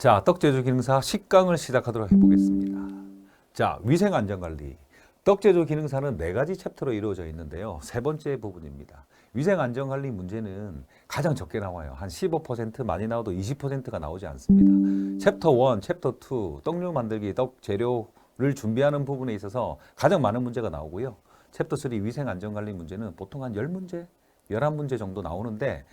자, 떡제조 기능사 식강을 시작하도록 해보겠습니다. 자, 위생안전관리. 떡제조 기능사는 4가지 챕터로 이루어져 있는데요. 세 번째 부분입니다. 위생안전관리 문제는 가장 적게 나와요. 한 15%, 많이 나와도 20%가 나오지 않습니다. 챕터 1, 챕터 2, 떡류 만들기, 떡 재료를 준비하는 부분에 있어서 가장 많은 문제가 나오고요. 챕터 3, 위생안전관리 문제는 보통 한 10문제, 11문제 정도 나오는데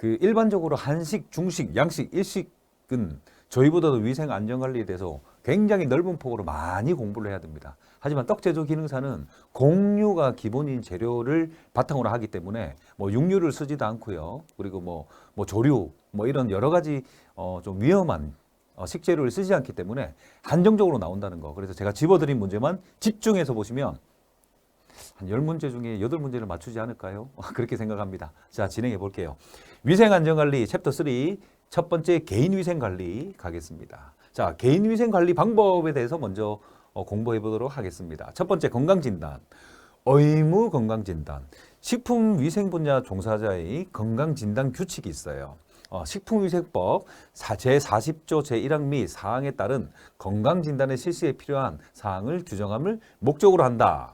일반적으로 한식, 중식, 양식, 일식은 저희보다도 위생 안전관리에 대해서 굉장히 넓은 폭으로 많이 공부를 해야 됩니다. 하지만 떡제조 기능사는 공유가 기본인 재료를 바탕으로 하기 때문에 육류를 쓰지도 않고요. 그리고 조류 이런 여러 가지 좀 위험한 식재료를 쓰지 않기 때문에 한정적으로 나온다는 거. 그래서 제가 집어드린 문제만 집중해서 보시면 한 10문제 중에 8문제를 맞추지 않을까요? 그렇게 생각합니다. 자, 진행해 볼게요. 위생안전관리 챕터 3 첫 번째 개인위생관리 가겠습니다. 자, 개인위생관리 방법에 대해서 먼저 공부해 보도록 하겠습니다. 첫 번째 건강진단, 의무 건강진단. 식품위생 분야 종사자의 건강진단 규칙이 있어요. 식품위생법 제40조 제1항 및 사항에 따른 건강진단의 실시에 필요한 사항을 규정함을 목적으로 한다.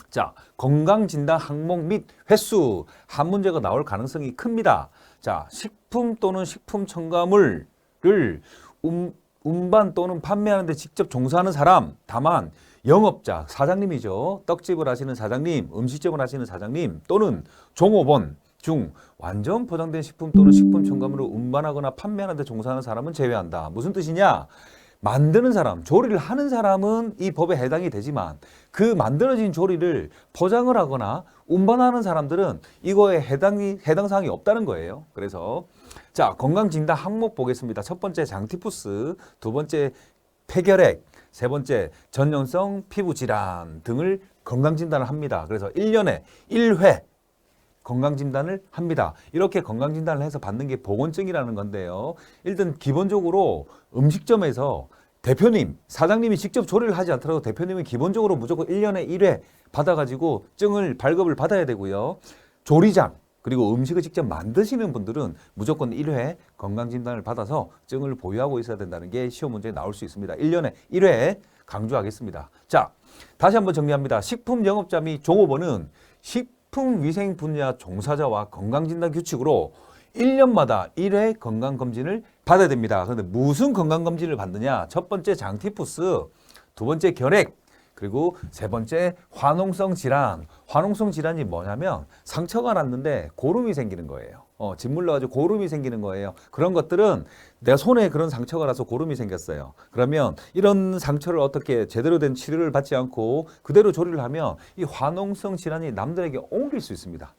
자, 건강진단 항목 및 횟수 한 문제가 나올 가능성이 큽니다. 자, 식품 또는 식품 첨가물을 운반 또는 판매하는 데 직접 종사하는 사람, 다만 영업자, 사장님이죠. 떡집을 하시는 사장님, 음식점을 하시는 사장님 또는 종업원 중 완전 포장된 식품 또는 식품 첨가물을 운반하거나 판매하는 데 종사하는 사람은 제외한다. 무슨 뜻이냐? 만드는 사람, 조리를 하는 사람은 이 법에 해당이 되지만 그 만들어진 조리를 포장을 하거나 운반하는 사람들은 이거에 해당 사항이 없다는 거예요. 그래서 자, 건강진단 항목 보겠습니다. 첫 번째 장티푸스, 두 번째 폐결핵, 세 번째 전염성 피부질환 등을 건강진단을 합니다. 그래서 1년에 1회 건강진단을 합니다. 이렇게 건강진단을 해서 받는 게 보건증이라는 건데요. 일단 기본적으로 음식점에서 대표님, 사장님이 직접 조리를 하지 않더라도 대표님은 기본적으로 무조건 1년에 1회 받아가지고 증을 발급을 받아야 되고요. 조리장, 그리고 음식을 직접 만드시는 분들은 무조건 1회 건강진단을 받아서 증을 보유하고 있어야 된다는 게 시험 문제에 나올 수 있습니다. 1년에 1회 강조하겠습니다. 자, 다시 한번 정리합니다. 식품 영업자 및 종업원은 식품위생 분야 종사자와 건강진단 규칙으로 1년마다 1회 건강검진을 받아야 됩니다. 그런데 무슨 건강검진을 받느냐? 첫 번째 장티푸스, 두 번째 결핵, 그리고 세 번째 화농성 질환. 화농성 질환이 뭐냐면 상처가 났는데 고름이 생기는 거예요. 짓물러 가지고 고름이 생기는 거예요. 그런 것들은 내가 손에 그런 상처가 나서 고름이 생겼어요. 그러면 이런 상처를 어떻게 제대로 된 치료를 받지 않고 그대로 조리를 하면 이 화농성 질환이 남들에게 옮길 수 있습니다.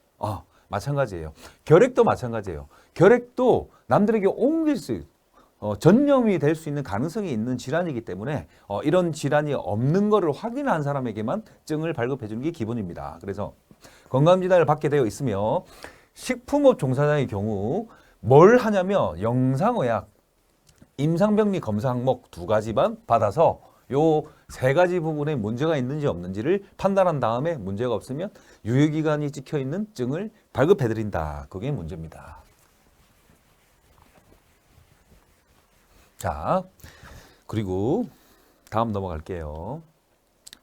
마찬가지예요. 결핵도 마찬가지예요. 결핵도 남들에게 옮길 수 있어요. 전염이 될 수 있는 가능성이 있는 질환이기 때문에 이런 질환이 없는 것을 확인한 사람에게만 증을 발급해 주는 게 기본입니다. 그래서 건강진단을 받게 되어 있으며 식품업 종사자의 경우 뭘 하냐면 영상의학, 임상병리 검사 항목 2가지만 받아서 요 3가지 부분에 문제가 있는지 없는지를 판단한 다음에 문제가 없으면 유효기간이 찍혀있는 증을 발급해드린다. 그게 문제입니다. 자, 그리고 다음 넘어갈게요.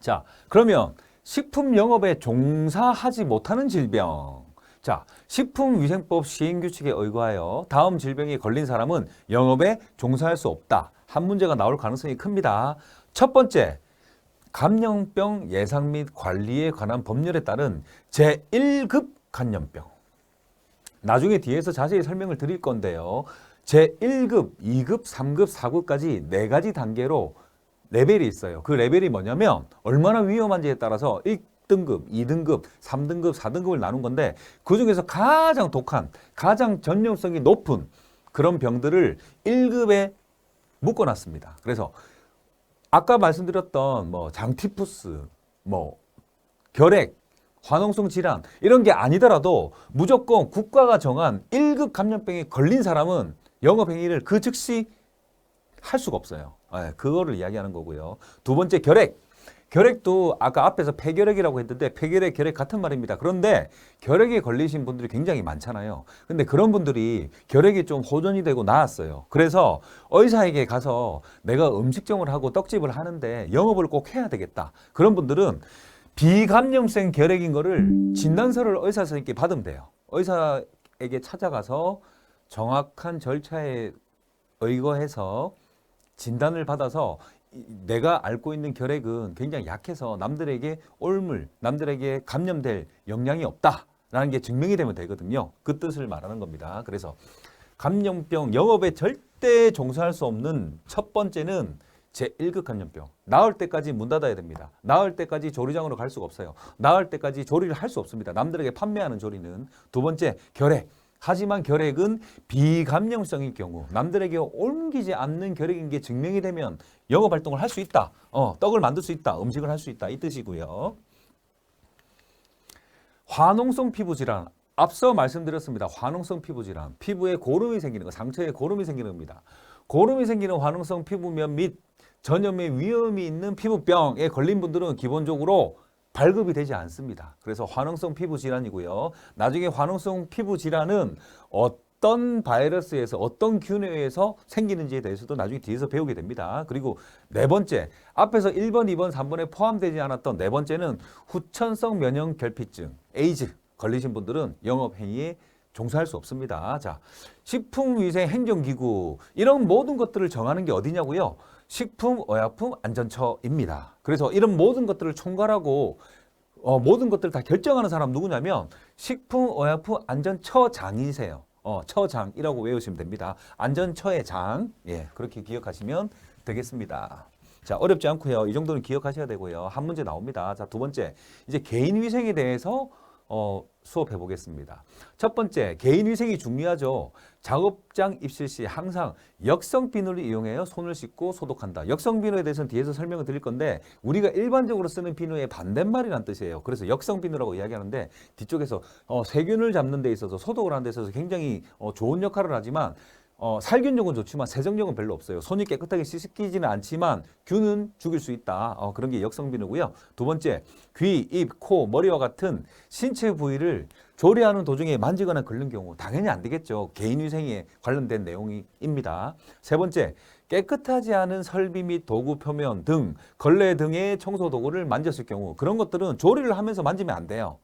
자, 그러면 식품 영업에 종사하지 못하는 질병. 자, 식품위생법 시행규칙에 의거하여 다음 질병에 걸린 사람은 영업에 종사할 수 없다. 한 문제가 나올 가능성이 큽니다. 첫 번째, 감염병 예상 및 관리에 관한 법률에 따른 제1급 감염병. 나중에 뒤에서 자세히 설명을 드릴 건데요. 제1급, 2급, 3급, 4급까지 4가지 단계로 레벨이 있어요. 그 레벨이 뭐냐면 얼마나 위험한지에 따라서 1등급, 2등급, 3등급, 4등급을 나눈 건데 그중에서 가장 독한, 가장 전염성이 높은 그런 병들을 1급에 묶어놨습니다. 그래서 아까 말씀드렸던 장티푸스, 결핵, 화농성 질환 이런 게 아니더라도 무조건 국가가 정한 1급 감염병에 걸린 사람은 영업행위를 그 즉시 할 수가 없어요. 그거를 이야기하는 거고요. 두 번째 결핵. 결핵도 아까 앞에서 폐결핵이라고 했는데 폐결핵, 결핵 같은 말입니다. 그런데 결핵에 걸리신 분들이 굉장히 많잖아요. 근데 그런 분들이 결핵이 좀 호전이 되고 나았어요. 그래서 의사에게 가서 내가 음식점을 하고 떡집을 하는데 영업을 꼭 해야 되겠다. 그런 분들은 비감염성 결핵인 거를 진단서를 의사 선생님께 받으면 돼요. 의사에게 찾아가서 정확한 절차에 의거해서 진단을 받아서 내가 앓고 있는 결핵은 굉장히 약해서 남들에게 옮을, 남들에게 감염될 역량이 없다라는 게 증명이 되면 되거든요. 그 뜻을 말하는 겁니다. 그래서 감염병, 영업에 절대 종사할 수 없는 첫 번째는 제1급 감염병. 나을 때까지 문 닫아야 됩니다. 나을 때까지 조리장으로 갈 수가 없어요. 나을 때까지 조리를 할 수 없습니다. 남들에게 판매하는 조리는. 두 번째, 결핵. 하지만 결핵은 비감염성일 경우 남들에게 옮기지 않는 결핵인 게 증명이 되면 영업 활동을 할 수 있다. 떡을 만들 수 있다. 음식을 할 수 있다. 이 뜻이고요. 화농성 피부 질환. 앞서 말씀드렸습니다. 화농성 피부 질환. 피부에 고름이 생기는 거, 상처에 고름이 생기는 겁니다. 고름이 생기는 화농성 피부면 및 전염의 위험이 있는 피부병에 걸린 분들은 기본적으로 발급이 되지 않습니다. 그래서 화농성 피부 질환이고요. 나중에 화농성 피부 질환은 어떤 바이러스에서 어떤 균에 의해서 생기는지에 대해서도 나중에 뒤에서 배우게 됩니다. 그리고 네 번째, 앞에서 1번, 2번, 3번에 포함되지 않았던 네 번째는 후천성 면역 결핍증, 에이즈 걸리신 분들은 영업 행위에 종사할 수 없습니다. 자, 식품위생행정기구 이런 모든 것들을 정하는 게 어디냐고요? 식품의약품안전처입니다. 그래서 이런 모든 것들을 총괄하고 모든 것들을 다 결정하는 사람 누구냐면 식품의약품안전처장이세요. 처장이라고 외우시면 됩니다. 안전처의 장, 예, 그렇게 기억하시면 되겠습니다. 자, 어렵지 않고요. 이 정도는 기억하셔야 되고요. 한 문제 나옵니다. 자, 두 번째, 이제 개인위생에 대해서 수업해 보겠습니다. 첫 번째, 개인위생이 중요하죠. 작업장 입실 시 항상 역성 비누를 이용해요. 손을 씻고 소독한다. 역성 비누에 대해서는 뒤에서 설명을 드릴 건데 우리가 일반적으로 쓰는 비누의 반대말이란 뜻이에요. 그래서 역성 비누라고 이야기하는데 뒤쪽에서 세균을 잡는 데 있어서 소독을 하는 데 있어서 굉장히 좋은 역할을 하지만 살균력은 좋지만 세정력은 별로 없어요. 손이 깨끗하게 씻기지는 않지만 균은 죽일 수 있다. 그런 게 역성비누고요. 두 번째, 귀, 입, 코, 머리와 같은 신체 부위를 조리하는 도중에 만지거나 긁는 경우 당연히 안 되겠죠. 개인위생에 관련된 내용입니다. 세 번째, 깨끗하지 않은 설비 및 도구 표면 등 걸레 등의 청소 도구를 만졌을 경우 그런 것들은 조리를 하면서 만지면 안 돼요.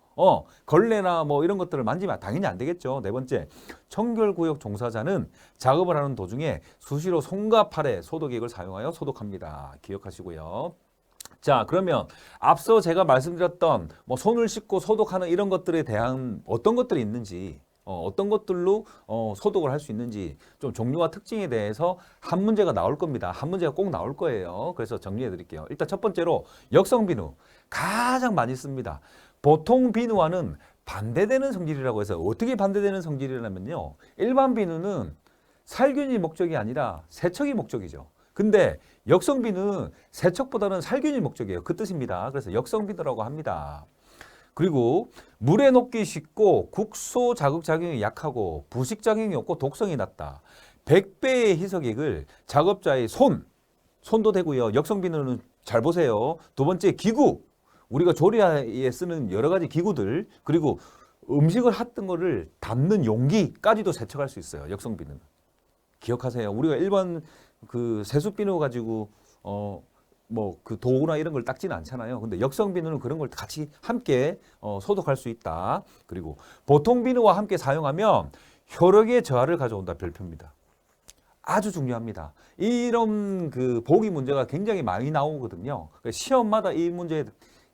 걸레나 뭐 이런 것들을 만지면 당연히 안 되겠죠. 네 번째, 청결구역 종사자는 작업을 하는 도중에 수시로 손과 팔에 소독액을 사용하여 소독합니다. 기억하시고요. 자, 그러면 앞서 제가 말씀드렸던 뭐 손을 씻고 소독하는 이런 것들에 대한 어떤 것들이 있는지 어떤 것들로 소독을 할 수 있는지 좀 종류와 특징에 대해서 한 문제가 나올 겁니다. 한 문제가 꼭 나올 거예요. 그래서 정리해 드릴게요. 일단 첫 번째로 역성비누 가장 많이 씁니다. 보통 비누와는 반대되는 성질이라고 해서 어떻게 반대되는 성질이라면요. 일반 비누는 살균이 목적이 아니라 세척이 목적이죠. 근데 역성비누는 세척보다는 살균이 목적이에요. 그 뜻입니다. 그래서 역성비누라고 합니다. 그리고 물에 녹기 쉽고 국소 자극작용이 약하고 부식작용이 없고 독성이 낮다. 100배의 희석액을 작업자의 손도 되고요. 역성비누는 잘 보세요. 두 번째, 기구. 우리가 조리에 쓰는 여러 가지 기구들, 그리고 음식을 했던 거를 담는 용기까지도 세척할 수 있어요. 역성비누는. 기억하세요. 우리가 일반 그 세수비누 가지고 뭐 그 도구나 이런 걸 닦지는 않잖아요. 근데 역성비누는 그런 걸 같이 함께 소독할 수 있다. 그리고 보통 비누와 함께 사용하면 혈액의 저하를 가져온다. 별표입니다. 아주 중요합니다. 이런 그 보기 문제가 굉장히 많이 나오거든요. 시험마다 이 문제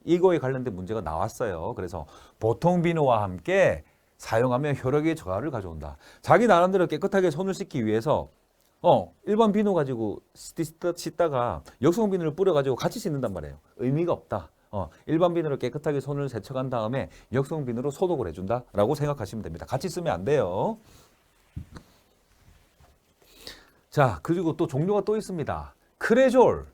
이거에 관련된 문제가 나왔어요. 그래서 보통 비누와 함께 사용하면 혈액의 저하를 가져온다. 자기 나름대로 깨끗하게 손을 씻기 위해서 일반 비누 가지고 씻다가 역성 비누를 뿌려가지고 같이 씻는단 말이에요. 의미가 없다. 일반 비누로 깨끗하게 손을 세척한 다음에 역성 비누로 소독을 해준다라고 생각하시면 됩니다. 같이 쓰면 안 돼요. 자, 그리고 또 종류가 또 있습니다. 크레졸,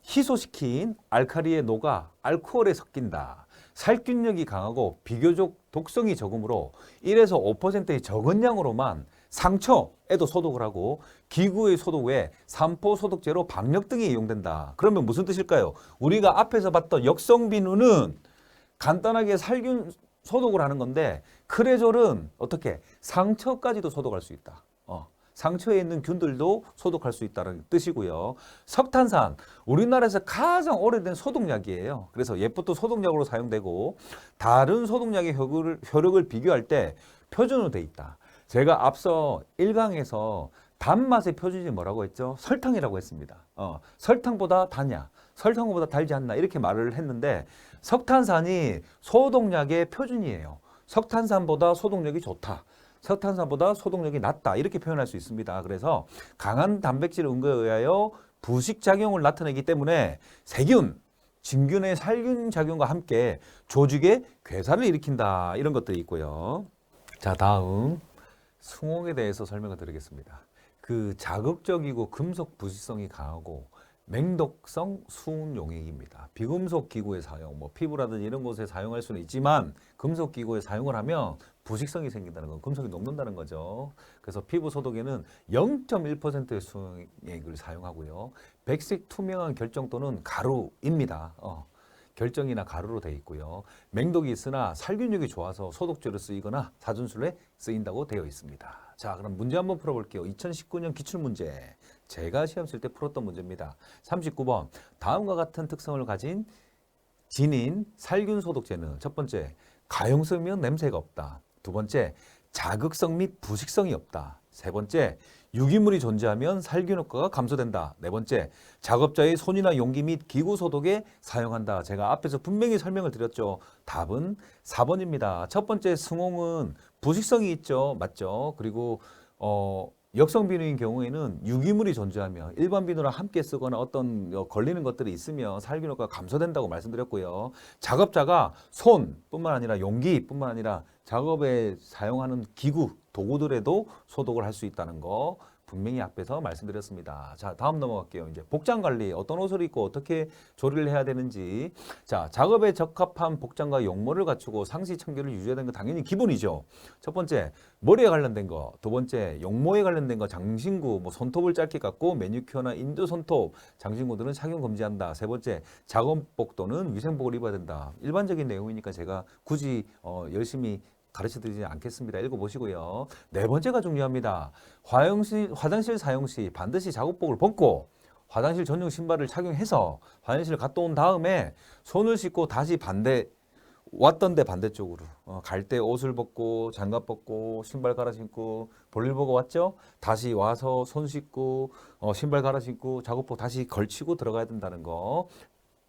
희소시킨 알칼리에 녹아 알코올에 섞인다. 살균력이 강하고 비교적 독성이 적으므로 1에서 5%의 적은 양으로만 상처에도 소독을 하고 기구의 소독 외에 산포 소독제로 박력 등이 이용된다. 그러면 무슨 뜻일까요? 우리가 앞에서 봤던 역성비누는 간단하게 살균 소독을 하는 건데 크레졸은 어떻게 상처까지도 소독할 수 있다. 상처에 있는 균들도 소독할 수 있다는 뜻이고요. 석탄산, 우리나라에서 가장 오래된 소독약이에요. 그래서 옛부터 소독약으로 사용되고 다른 소독약의 효력을 비교할 때 표준으로 돼 있다. 제가 앞서 1강에서 단맛의 표준이 뭐라고 했죠? 설탕이라고 했습니다. 설탕보다 다냐? 설탕보다 달지 않나? 이렇게 말을 했는데 석탄산이 소독약의 표준이에요. 석탄산보다 소독력이 좋다. 석탄산보다 소독력이 낮다. 이렇게 표현할 수 있습니다. 그래서 강한 단백질 응고에 의하여 부식작용을 나타내기 때문에 세균, 진균의 살균 작용과 함께 조직의 괴사를 일으킨다. 이런 것들이 있고요. 자, 다음 숭홍에 대해서 설명을 드리겠습니다. 그 자극적이고 금속 부식성이 강하고 맹독성 수은 용액입니다. 비금속 기구의 사용, 피부라든지 이런 곳에 사용할 수는 있지만 금속 기구에 사용을 하면 부식성이 생긴다는 건 금속이 녹는다는 거죠. 그래서 피부 소독에는 0.1%의 수용액을 사용하고요. 백색 투명한 결정 또는 가루입니다. 결정이나 가루로 되어 있고요. 맹독이 있으나 살균력이 좋아서 소독제로 쓰이거나 사전술에 쓰인다고 되어 있습니다. 자, 그럼 문제 한번 풀어볼게요. 2019년 기출문제. 제가 시험 칠 때 풀었던 문제입니다. 39번. 다음과 같은 특성을 가진 진인 살균 소독제는 첫 번째, 가용성이면 냄새가 없다. 두 번째, 자극성 및 부식성이 없다. 세 번째, 유기물이 존재하면 살균 효과가 감소된다. 네 번째, 작업자의 손이나 용기 및 기구 소독에 사용한다. 제가 앞에서 분명히 설명을 드렸죠. 답은 4번입니다. 첫 번째 숭홍은 부식성이 있죠. 맞죠? 그리고 역성 비누인 경우에는 유기물이 존재하며 일반 비누랑 함께 쓰거나 어떤 걸리는 것들이 있으면 살균 효과가 감소된다고 말씀드렸고요. 작업자가 손뿐만 아니라 용기뿐만 아니라 작업에 사용하는 기구, 도구들에도 소독을 할 수 있다는 거 분명히 앞에서 말씀드렸습니다. 자, 다음 넘어갈게요. 이제 복장 관리, 어떤 옷을 입고 어떻게 조리를 해야 되는지. 자, 작업에 적합한 복장과 용모를 갖추고 상시 청결을 유지해야 되는 거 당연히 기본이죠. 첫 번째, 머리에 관련된 거. 두 번째, 용모에 관련된 거, 장신구, 손톱을 짧게 깎고 매니큐어나 인조 손톱, 장신구들은 착용 금지한다. 세 번째, 작업복 또는 위생복을 입어야 된다. 일반적인 내용이니까 제가 굳이 열심히 가르쳐드리지 않겠습니다. 읽어보시고요. 네 번째가 중요합니다. 화장실 사용 시 반드시 작업복을 벗고 화장실 전용 신발을 착용해서 화장실을 갔다 온 다음에 손을 씻고 다시 왔던 데 반대쪽으로 갈 때 옷을 벗고 장갑 벗고 신발 갈아 신고 볼일 보고 왔죠? 다시 와서 손 씻고 신발 갈아 신고 작업복 다시 걸치고 들어가야 된다는 거.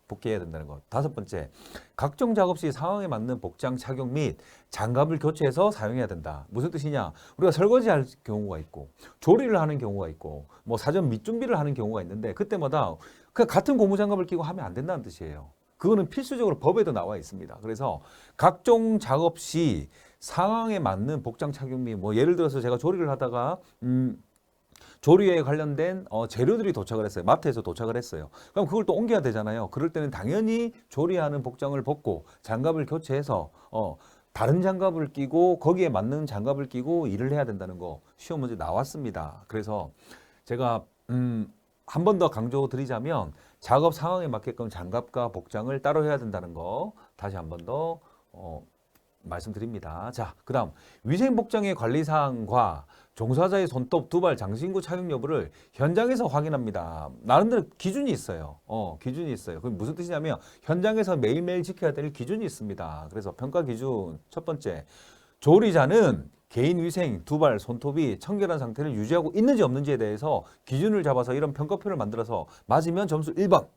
복귀해야 된다는 것. 다섯 번째, 각종 작업 시 상황에 맞는 복장 착용 및 장갑을 교체해서 사용해야 된다. 무슨 뜻이냐? 우리가 설거지할 경우가 있고 조리를 하는 경우가 있고 사전 밑준비를 하는 경우가 있는데 그때마다 그냥 같은 고무장갑을 끼고 하면 안 된다는 뜻이에요. 그거는 필수적으로 법에도 나와 있습니다. 그래서 각종 작업 시 상황에 맞는 복장 착용 및 예를 들어서 제가 조리를 하다가 조리에 관련된 재료들이 도착을 했어요. 마트에서 도착을 했어요. 그럼 그걸 또 옮겨야 되잖아요. 그럴 때는 당연히 조리하는 복장을 벗고 장갑을 교체해서 다른 장갑을 끼고 거기에 맞는 장갑을 끼고 일을 해야 된다는 거 시험 문제 나왔습니다. 그래서 제가 한 번 더 강조드리자면 작업 상황에 맞게끔 장갑과 복장을 따로 해야 된다는 거 다시 한 번 더 말씀드립니다. 자, 그 다음 위생복장의 관리사항과 종사자의 손톱, 두발, 장신구 착용 여부를 현장에서 확인합니다. 나름대로 기준이 있어요. 기준이 있어요. 그게 무슨 뜻이냐면 현장에서 매일매일 지켜야 될 기준이 있습니다. 그래서 평가 기준 첫 번째, 조리자는 개인 위생, 두발, 손톱이 청결한 상태를 유지하고 있는지 없는지에 대해서 기준을 잡아서 이런 평가표를 만들어서 맞으면 점수 1번.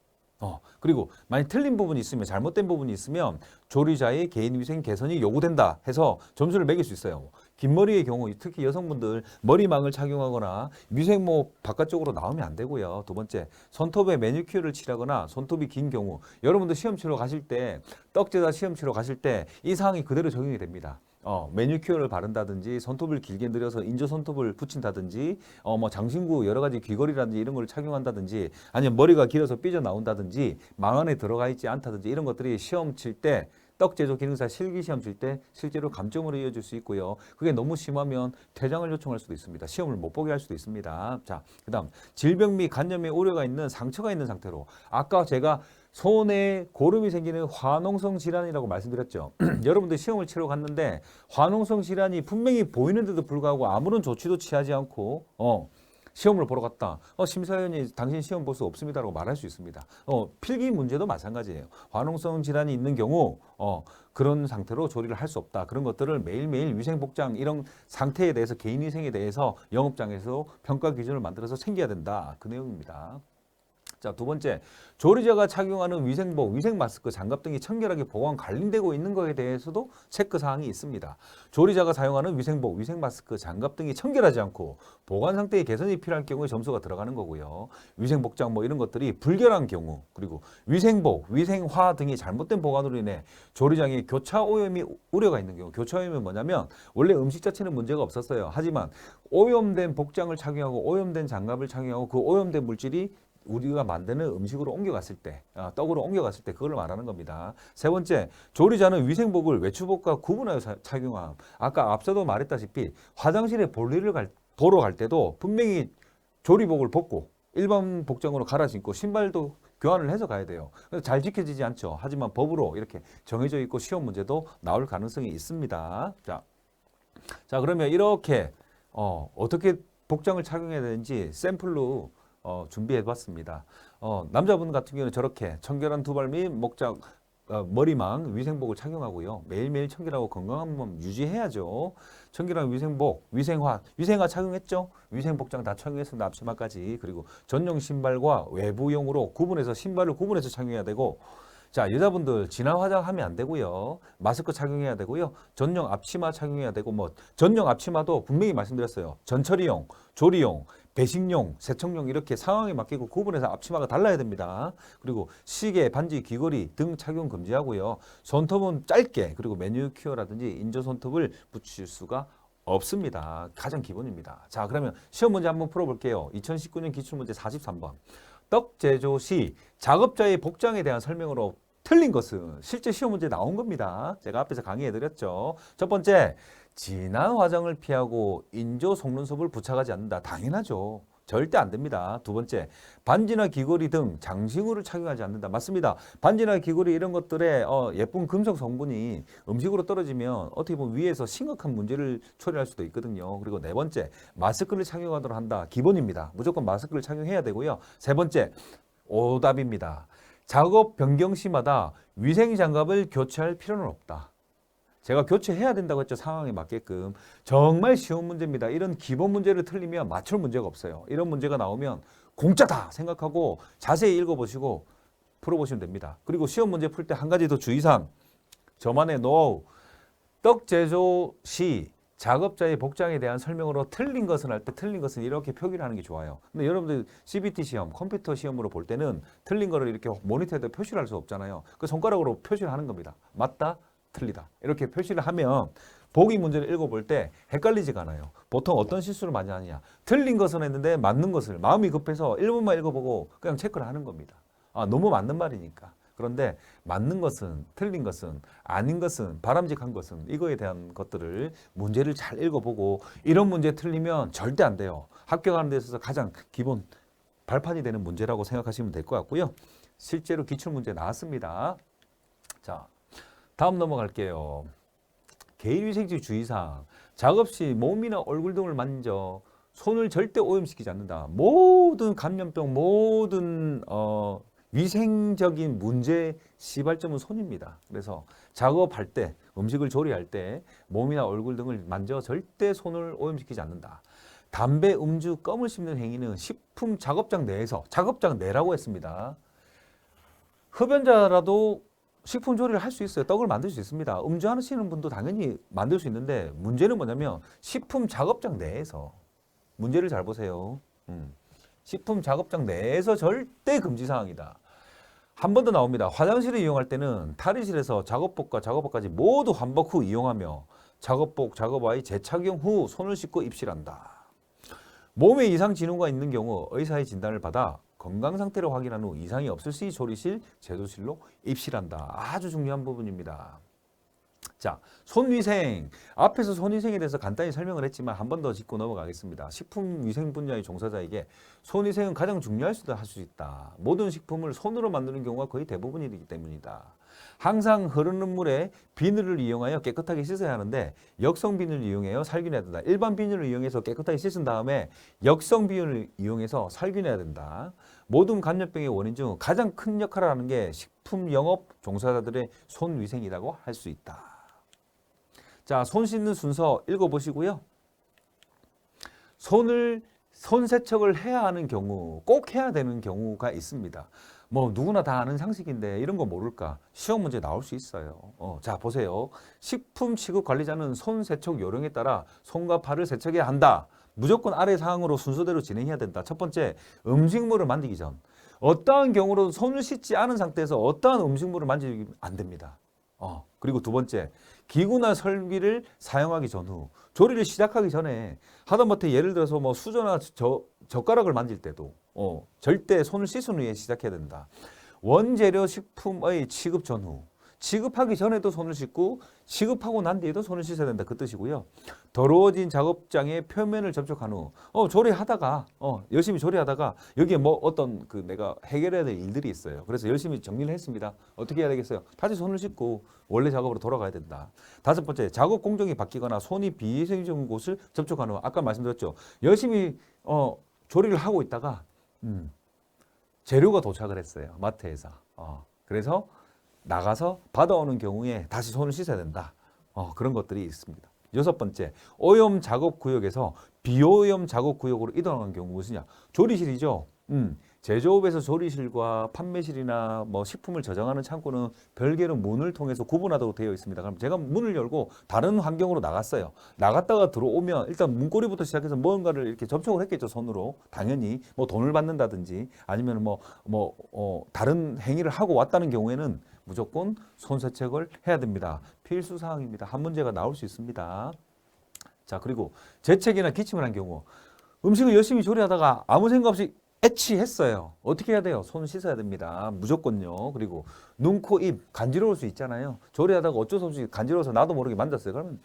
그리고 만약 틀린 부분이 있으면 잘못된 부분이 있으면 조리자의 개인 위생 개선이 요구된다 해서 점수를 매길 수 있어요. 긴 머리의 경우 특히 여성분들 머리망을 착용하거나 위생모 바깥쪽으로 나오면 안 되고요. 두 번째, 손톱에 매니큐어를 칠하거나 손톱이 긴 경우 여러분들 시험 치러 가실 때 떡제다 시험 치러 가실 때 이 사항이 그대로 적용이 됩니다. 매니큐어를 바른다든지 손톱을 길게 늘려서 인조 손톱을 붙인다든지 장신구 여러 가지 귀걸이라든지 이런 걸 착용한다든지 아니면 머리가 길어서 삐져 나온다든지 망 안에 들어가 있지 않다든지 이런 것들이 시험 칠 때 떡 제조 기능사 실기시험 칠 때 실제로 감점으로 이어질 수 있고요. 그게 너무 심하면 퇴장을 요청할 수도 있습니다. 시험을 못 보게 할 수도 있습니다. 자, 그다음 질병 및 간염의 우려가 있는 상처가 있는 상태로 아까 제가 손에 고름이 생기는 화농성 질환이라고 말씀드렸죠. 여러분들 시험을 치러 갔는데 화농성 질환이 분명히 보이는데도 불구하고 아무런 조치도 취하지 않고 시험을 보러 갔다. 심사위원이 당신 시험 볼 수 없습니다라고 말할 수 있습니다. 필기 문제도 마찬가지예요. 화농성 질환이 있는 경우 그런 상태로 조리를 할 수 없다. 그런 것들을 매일매일 위생복장 이런 상태에 대해서 개인위생에 대해서 영업장에서 평가 기준을 만들어서 챙겨야 된다. 그 내용입니다. 자, 두 번째, 조리자가 착용하는 위생복, 위생마스크, 장갑 등이 청결하게 보관 관리되고 있는 것에 대해서도 체크사항이 있습니다. 조리자가 사용하는 위생복, 위생마스크, 장갑 등이 청결하지 않고 보관 상태의 개선이 필요할 경우에 점수가 들어가는 거고요. 위생복장 이런 것들이 불결한 경우, 그리고 위생복, 위생화 등이 잘못된 보관으로 인해 조리장에 교차 오염이 우려가 있는 경우, 교차 오염이 뭐냐면 원래 음식 자체는 문제가 없었어요. 하지만 오염된 복장을 착용하고 오염된 장갑을 착용하고 그 오염된 물질이 우리가 만드는 음식으로 옮겨갔을 때, 떡으로 옮겨갔을 때 그걸 말하는 겁니다. 세 번째, 조리자는 위생복을 외출복과 구분하여 착용함. 아까 앞서도 말했다시피 화장실에 볼일을 보러 갈 때도 분명히 조리복을 벗고 일반 복장으로 갈아 신고 신발도 교환을 해서 가야 돼요. 그래서 잘 지켜지지 않죠. 하지만 법으로 이렇게 정해져 있고 시험 문제도 나올 가능성이 있습니다. 자 그러면 이렇게 어떻게 복장을 착용해야 되는지 샘플로 준비해봤습니다. 남자분 같은 경우는 저렇게 청결한 두발 및 목장, 머리망, 위생복을 착용하고요. 매일매일 청결하고 건강한 몸 유지해야죠. 청결한 위생복, 위생화 착용했죠? 위생복장 다 착용했습니다. 앞치마까지. 그리고 전용 신발과 외부용으로 구분해서 신발을 구분해서 착용해야 되고 자, 여자분들 진화 화장하면 안 되고요. 마스크 착용해야 되고요. 전용 앞치마 착용해야 되고 전용 앞치마도 분명히 말씀드렸어요. 전처리용, 조리용, 배식용, 세척용 이렇게 상황에 맞게고 구분해서 앞치마가 달라야 됩니다. 그리고 시계, 반지, 귀걸이 등 착용 금지하고요. 손톱은 짧게 그리고 매니큐어라든지 인조 손톱을 붙일 수가 없습니다. 가장 기본입니다. 자, 그러면 시험 문제 한번 풀어볼게요. 2019년 기출문제 43번. 떡 제조 시 작업자의 복장에 대한 설명으로 틀린 것은 실제 시험 문제 나온 겁니다. 제가 앞에서 강의해드렸죠. 첫 번째, 진한 화장을 피하고 인조 속눈썹을 부착하지 않는다. 당연하죠. 절대 안 됩니다. 두 번째, 반지나 귀걸이 등 장식으로 착용하지 않는다. 맞습니다. 반지나 귀걸이 이런 것들의 예쁜 금속 성분이 음식으로 떨어지면 어떻게 보면 위에서 심각한 문제를 초래할 수도 있거든요. 그리고 네 번째, 마스크를 착용하도록 한다. 기본입니다. 무조건 마스크를 착용해야 되고요. 세 번째, 오답입니다. 작업 변경 시마다 위생 장갑을 교체할 필요는 없다. 제가 교체해야 된다고 했죠. 상황에 맞게끔. 정말 쉬운 문제입니다. 이런 기본 문제를 틀리면 맞출 문제가 없어요. 이런 문제가 나오면 공짜다 생각하고 자세히 읽어보시고 풀어보시면 됩니다. 그리고 시험 문제 풀 때 한 가지 더 주의사항. 저만의 노하우. 떡 제조 시 작업자의 복장에 대한 설명으로 틀린 것은 할 때 틀린 것은 이렇게 표기를 하는 게 좋아요. 근데 여러분들 CBT 시험, 컴퓨터 시험으로 볼 때는 틀린 거를 이렇게 모니터에다 표시를 할 수 없잖아요. 그 손가락으로 표시를 하는 겁니다. 맞다? 틀리다. 이렇게 표시를 하면 보기 문제를 읽어볼 때 헷갈리지가 않아요. 보통 어떤 실수를 많이 하느냐. 틀린 것은 했는데 맞는 것을 마음이 급해서 1번만 읽어보고 그냥 체크를 하는 겁니다. 너무 맞는 말이니까. 그런데 맞는 것은, 틀린 것은, 아닌 것은, 바람직한 것은 이거에 대한 것들을 문제를 잘 읽어보고 이런 문제 틀리면 절대 안 돼요. 합격하는 데 있어서 가장 기본 발판이 되는 문제라고 생각하시면 될 것 같고요. 실제로 기출문제 나왔습니다. 자, 다음 넘어갈게요. 개인위생지 주의사항. 작업 시 몸이나 얼굴 등을 만져 손을 절대 오염시키지 않는다. 모든 감염병, 모든 위생적인 문제 시발점은 손입니다. 그래서 작업할 때, 음식을 조리할 때 몸이나 얼굴 등을 만져 절대 손을 오염시키지 않는다. 담배, 음주, 껌을 씹는 행위는 식품 작업장 내에서, 작업장 내라고 했습니다. 흡연자라도 식품 조리를 할 수 있어요. 떡을 만들 수 있습니다. 음주하시는 분도 당연히 만들 수 있는데 문제는 뭐냐면 식품 작업장 내에서 문제를 잘 보세요. 식품 작업장 내에서 절대 금지 사항이다. 한 번 더 나옵니다. 화장실을 이용할 때는 탈의실에서 작업복과 작업복까지 모두 환복 후 이용하며 작업복, 작업화의 재착용 후 손을 씻고 입실한다. 몸에 이상 징후가 있는 경우 의사의 진단을 받아 건강 상태를 확인한 후 이상이 없을 시 조리실, 제조실로 입실한다. 아주 중요한 부분입니다. 자, 손위생. 앞에서 손위생에 대해서 간단히 설명을 했지만 한 번 더 짚고 넘어가겠습니다. 식품위생 분야의 종사자에게 손위생은 가장 중요할 수도 할 수 있다. 모든 식품을 손으로 만드는 경우가 거의 대부분이기 때문이다. 항상 흐르는 물에 비누를 이용하여 깨끗하게 씻어야 하는데 역성 비누를 이용해서 살균해야 된다. 일반 비누를 이용해서 깨끗하게 씻은 다음에 역성 비누를 이용해서 살균해야 된다. 모든 감염병의 원인 중 가장 큰 역할을 하는 게 식품 영업 종사자들의 손위생이라고 할 수 있다. 자, 손 씻는 순서 읽어보시고요. 손 세척을 해야 하는 경우, 꼭 해야 되는 경우가 있습니다. 뭐 누구나 다 아는 상식인데 이런 거 모를까? 시험 문제 나올 수 있어요. 자, 보세요. 식품 취급 관리자는 손 세척 요령에 따라 손과 팔을 세척해야 한다. 무조건 아래 사항으로 순서대로 진행해야 된다. 첫 번째, 음식물을 만들기 전. 어떠한 경우로도 손을 씻지 않은 상태에서 어떠한 음식물을 만지면 안 됩니다. 그리고 두 번째, 기구나 설비를 사용하기 전후, 조리를 시작하기 전에 하다못해 예를 들어서 뭐 수저나 젓가락을 만질 때도 절대 손을 씻은 후에 시작해야 된다. 원재료 식품의 취급 전후, 취급하기 전에도 손을 씻고 취급하고 난 뒤에도 손을 씻어야 된다. 그 뜻이고요. 더러워진 작업장의 표면을 접촉한 후 조리하다가 열심히 조리하다가 여기에 뭐 어떤 그 내가 해결해야 될 일들이 있어요. 그래서 열심히 정리를 했습니다. 어떻게 해야 되겠어요? 다시 손을 씻고 원래 작업으로 돌아가야 된다. 다섯 번째, 작업 공정이 바뀌거나 손이 비위생적인 곳을 접촉한 후, 아까 말씀드렸죠. 열심히 조리를 하고 있다가 재료가 도착을 했어요. 마트에서. 그래서 나가서 받아오는 경우에 다시 손을 씻어야 된다. 그런 것들이 있습니다. 여섯 번째, 오염 작업 구역에서 비오염 작업 구역으로 이동하는 경우 무엇이냐? 조리실이죠. 제조업에서 조리실과 판매실이나 뭐 식품을 저장하는 창고는 별개로 문을 통해서 구분하도록 되어 있습니다. 그럼 제가 문을 열고 다른 환경으로 나갔어요. 나갔다가 들어오면 일단 문고리부터 시작해서 뭔가를 이렇게 접촉을 했겠죠, 손으로. 당연히 뭐 돈을 받는다든지 아니면 다른 행위를 하고 왔다는 경우에는 무조건 손 세척을 해야 됩니다. 필수 사항입니다. 한 문제가 나올 수 있습니다. 자, 그리고 재채기나 기침을 한 경우, 음식을 열심히 조리하다가 아무 생각 없이 애취했어요. 어떻게 해야 돼요? 손 씻어야 됩니다. 무조건요. 그리고 눈, 코, 입 간지러울 수 있잖아요. 조리하다가 어쩔 수 없이 간지러워서 나도 모르게 만졌어요. 그러면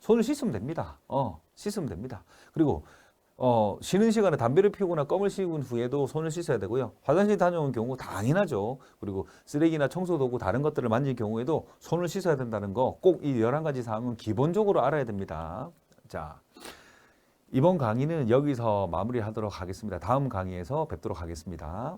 손을 씻으면 됩니다. 씻으면 됩니다. 그리고 쉬는 시간에 담배를 피우거나 껌을 씹은 후에도 손을 씻어야 되고요. 화장실 다녀온 경우 당연하죠. 그리고 쓰레기나 청소도구 다른 것들을 만질 경우에도 손을 씻어야 된다는 거 꼭 이 11가지 사항은 기본적으로 알아야 됩니다. 자, 이번 강의는 여기서 마무리하도록 하겠습니다. 다음 강의에서 뵙도록 하겠습니다.